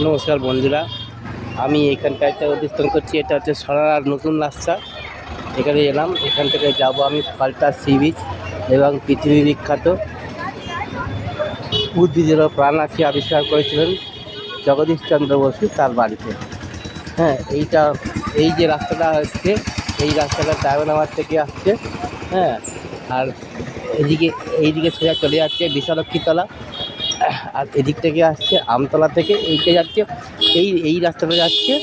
নমস্কার বন্ধুরা, আমি এখানটায় অবস্থান করছি। এটা হচ্ছে সরার নতুন রাস্তা। এখানে এলাম, এখান থেকে যাব আমি ফালতা সি বিচ এবং পৃথিবী বিখ্যাত উদ্ভিদের প্রাণাশি আবিষ্কার করেছিলেন জগদীশ চন্দ্র বসু তার বাড়িতে। হ্যাঁ, এই যে রাস্তাটা আসছে, এই রাস্তাটা ডায়মন্ড থেকে আসছে। হ্যাঁ, আর এইদিকে সোজা চলে যাচ্ছে বিশালক্ষীতলা, আর এদিক থেকে আসছে আমতলা থেকে এইটা যাচ্ছে, এই রাস্তাটা যাচ্ছে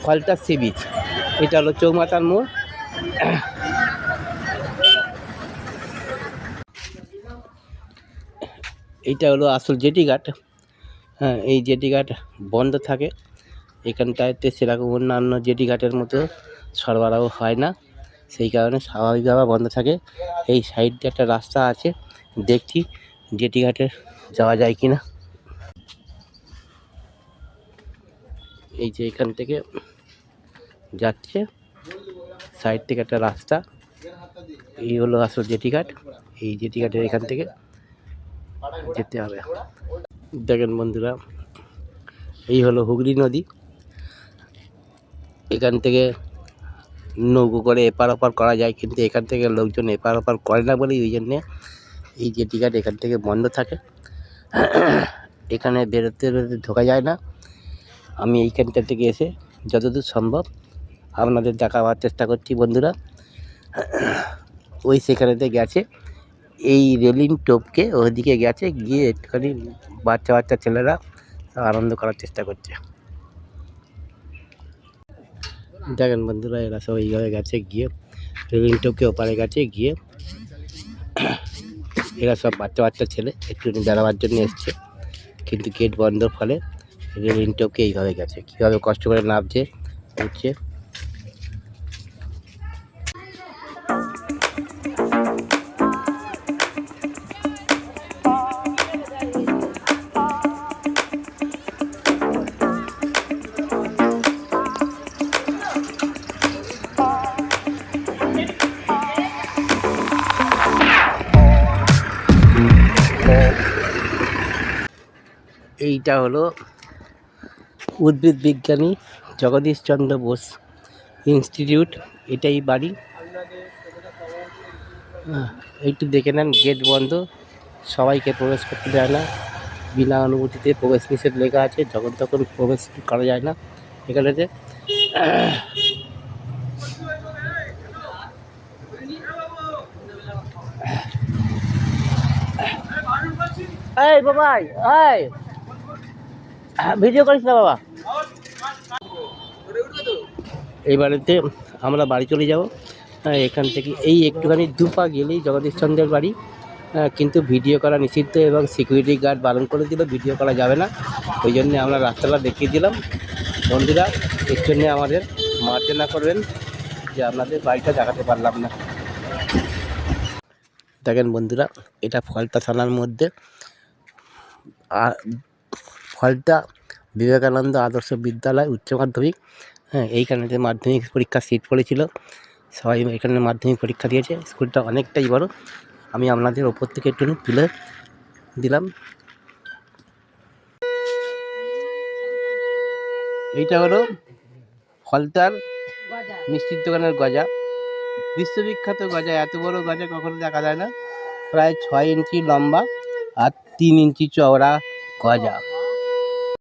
ফালতা সি বিচ। এটা হলো চৌমাথার মোড়। এইটা হলো আসল জেটি ঘাট। হ্যাঁ, এই জেটি ঘাট বন্ধ থাকে। এখানটাতে সেরকম অন্যান্য জেটি ঘাটের মতো সরবরাহ হয় না, সেই কারণে স্বাভাবিকভাবে বন্ধ থাকে। এই সাইড দিয়ে একটা রাস্তা আছে, দেখছি জেটি ঘাটে যাওয়া যায় কি না। এই যে এখান থেকে যাচ্ছে সাইড থেকে একটা রাস্তা, এই হলো আসল জেটি ঘাট। এই জেটি ঘাটের এখান থেকে যেতে হবে। দেখেন বন্ধুরা, এই হলো হুগলি নদী। এখান থেকে নৌকো করে এপার ওপার করা যায়, কিন্তু এখান থেকে লোকজন এপার ওপার করে না বলেই ওই জন্যে এই জেটি ঘাট এখান থেকে বন্ধ থাকে। এখানে বেরোতে ঢোকা যায় না। আমি এইখানটা থেকে এসে যতদূর সম্ভব আপনাদের দেখাবার চেষ্টা করছি বন্ধুরা। ওই সেখানেতে গেছে, এই রেলিং টপকে ওইদিকে গেছে, গিয়ে একটুখানি বাচ্চা ছেলেরা আনন্দ করার চেষ্টা করছে। দেখেন বন্ধুরা, এরা সব এইভাবে গেছে, গিয়ে রেলিং টপকে ওপারে গেছে, গিয়ে এরা সব বাচ্চা ছেলে একটুখানি বেড়াবার জন্য এসছে, কিন্তু গেট বন্ধর ফলে রেলিং টপকে এইভাবে গেছে। কীভাবে কষ্ট করে নামছে উঠছে। এইটা হলো উদ্ভিদ বিজ্ঞানী জগদীশ চন্দ্র বোস ইনস্টিটিউট, এটাই বাড়ি। একটু দেখে নেন, গেট বন্ধ, সবাইকে প্রবেশ করতে দেয় না, বিনা অনুমতিতে প্রবেশ নিষেধ লেখা আছে, যখন তখন প্রবেশ করা যায় না এখানেতে। এই বাবাই, এই ভিডিও করিস না বাবা। এইবারেতে আমরা বাড়ি চলে যাব। এখান থেকে এই একটুখানি দুপা গেলেই জগদীশ চন্দ্রের বাড়ি। কিন্তু ভিডিও করা নিষিদ্ধ এবং সিকিউরিটি গার্ড বারণ করে দিল, ভিডিও করা যাবে না। ওই জন্যে আমরা রাস্তাটা দেখিয়ে দিলাম বন্ধুরা। এর জন্যে আমাদের মার্জনা করবেন যে আপনাদের বাড়িটা দেখাতে পারলাম না। দেখেন বন্ধুরা, এটা ফলতা থানার মধ্যে ফলতা বিবেকানন্দ আদর্শ বিদ্যালয় উচ্চ মাধ্যমিক। হ্যাঁ, এইখানেতে মাধ্যমিক পরীক্ষার সিট পড়েছিল, সবাই এখানে মাধ্যমিক পরীক্ষা দিয়েছে। স্কুলটা অনেকটাই বড়, আমি আপনাদের ওপর থেকে একটু তুলে দিলাম। এইটা হলো ফলতার মিষ্টির দোকানের গজা, বিশ্ববিখ্যাত গজা। এত বড় গজা কখনো দেখা যায় না। প্রায় 6 ইঞ্চি লম্বা আর 3 ইঞ্চি চওড়া গজা।